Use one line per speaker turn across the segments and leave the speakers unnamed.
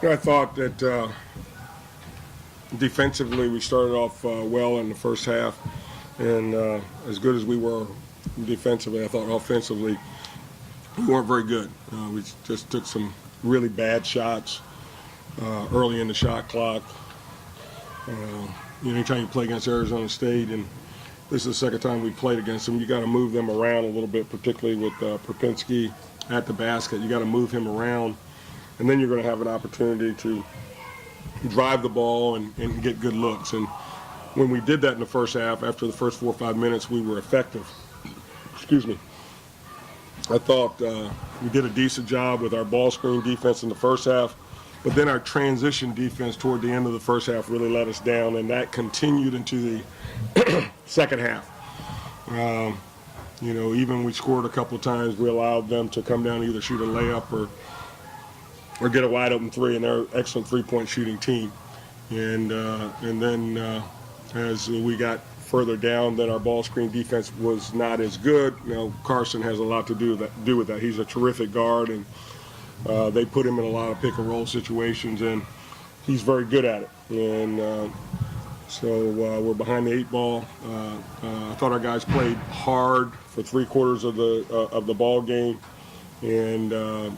I thought that defensively we started off well in the first half, and as good as we were defensively, I thought offensively we weren't very good. We just took some really bad shots early in the shot clock. Anytime you play against Arizona State, and this is the second time we played against them, you got to move them around a little bit, particularly with Propinski at the basket. You got to move him around, and then you're going to have an opportunity to drive the ball and get good looks. And when we did that in the first half, after the first 4 or 5 minutes, we were effective. Excuse me. I thought we did a decent job with our ball screen defense in the first half, but then our transition defense toward the end of the first half really let us down, and that continued into the second half. Even we scored a couple of times, we allowed them to come down and either shoot a layup or get a wide open three, and they're an excellent three-point shooting team. And then as we got further down, then our ball screen defense was not as good. Carson has a lot to do with that. He's a terrific guard, and they put him in a lot of pick and roll situations, and he's very good at it. And so we're behind the 8 ball. I thought our guys played hard for 3/4 of the ball game, and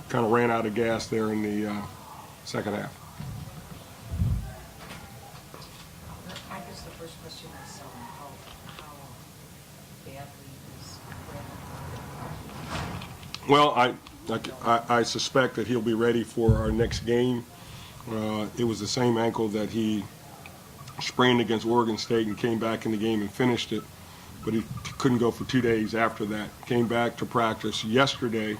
kind of ran out of gas there in the second half.
I guess the first question is how badly is Brandon?
Well, I suspect that he'll be ready for our next game. It was the same ankle that he sprained against Oregon State and came back in the game and finished it, but he couldn't go for 2 days after that. Came back to practice yesterday,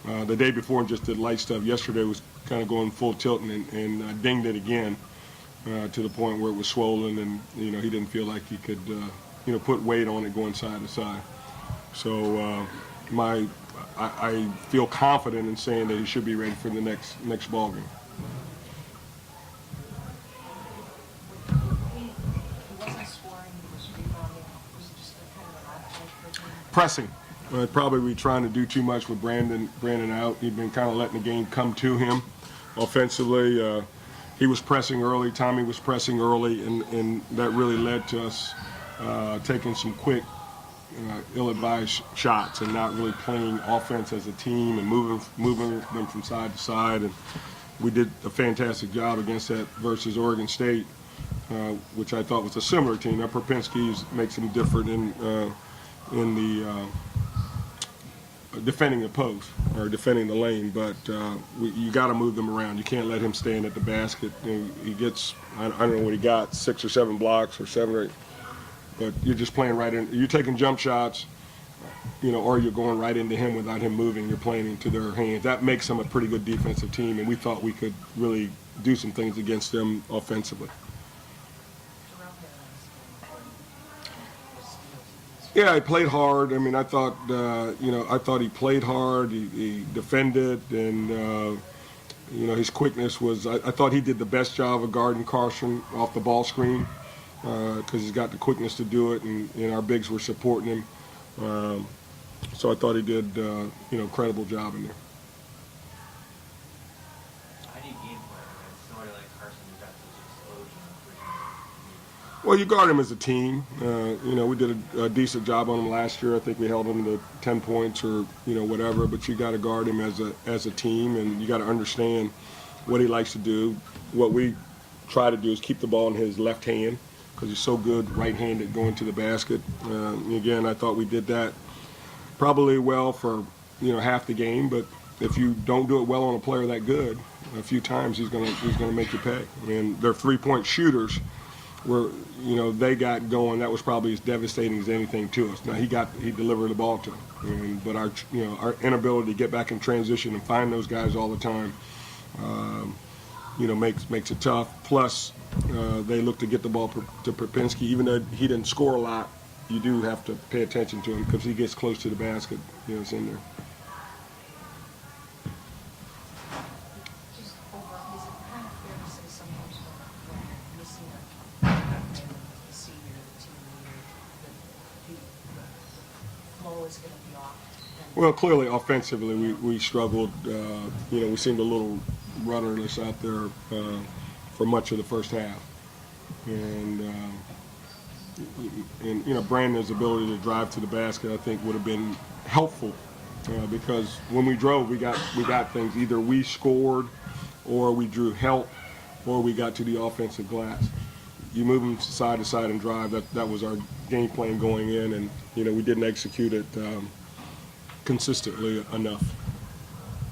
the day before, and just did light stuff. Yesterday was kind of going full tilt and dinged it again to the point where it was swollen, and he didn't feel like he could put weight on it going side to side. So I feel confident in saying that he should be ready for the next ball game. Pressing. Probably we trying to do too much with Brandon out. He'd been kind of letting the game come to him offensively. He was pressing early. Tommy was pressing early, and that really led to us taking some quick, ill-advised shots and not really playing offense as a team and moving them from side to side. And we did a fantastic job against that versus Oregon State, which I thought was a similar team. Now Propinski makes them different in the defending the post or defending the lane, but you got to move them around. You can't let him stand at the basket. He gets, I don't know what he got, 6 or 7 blocks or 7 or 8, but you're just playing right in. You're taking jump shots, or you're going right into him without him moving. You're playing into their hands. That makes them a pretty good defensive team, and we thought we could really do some things against them offensively. Yeah, he played hard. I mean, I thought he played hard. He defended, and his quickness was. I thought he did the best job of guarding Carson off the ball screen because he's got the quickness to do it, and our bigs were supporting him. So I thought he did, credible job in there.
How do you game plan against somebody like Carson who's got such explosion?
Well, you guard him as a team. We did a decent job on him last year. I think we held him to 10 points or whatever. But you got to guard him as a team, and you got to understand what he likes to do. What we try to do is keep the ball in his left hand because he's so good right-handed going to the basket. Again, I thought we did that probably well for half the game. But if you don't do it well on a player that good, a few times he's gonna make you pay. And they're 3-point shooters. Where they got going, that was probably as devastating as anything to us. Now he delivered the ball to them, but our inability to get back in transition and find those guys all the time, makes it tough. Plus, they look to get the ball to Propinski, even though he didn't score a lot. You do have to pay attention to him because he gets close to the basket. It's in there. Well, clearly offensively we struggled. We seemed a little rudderless out there for much of the first half. And you know, Brandon's ability to drive to the basket, I think, would have been helpful because when we drove, we got things. Either we scored, or we drew help, or we got to the offensive glass. You move them side to side and drive. That was our game plan going in, and you know, we didn't execute it consistently enough.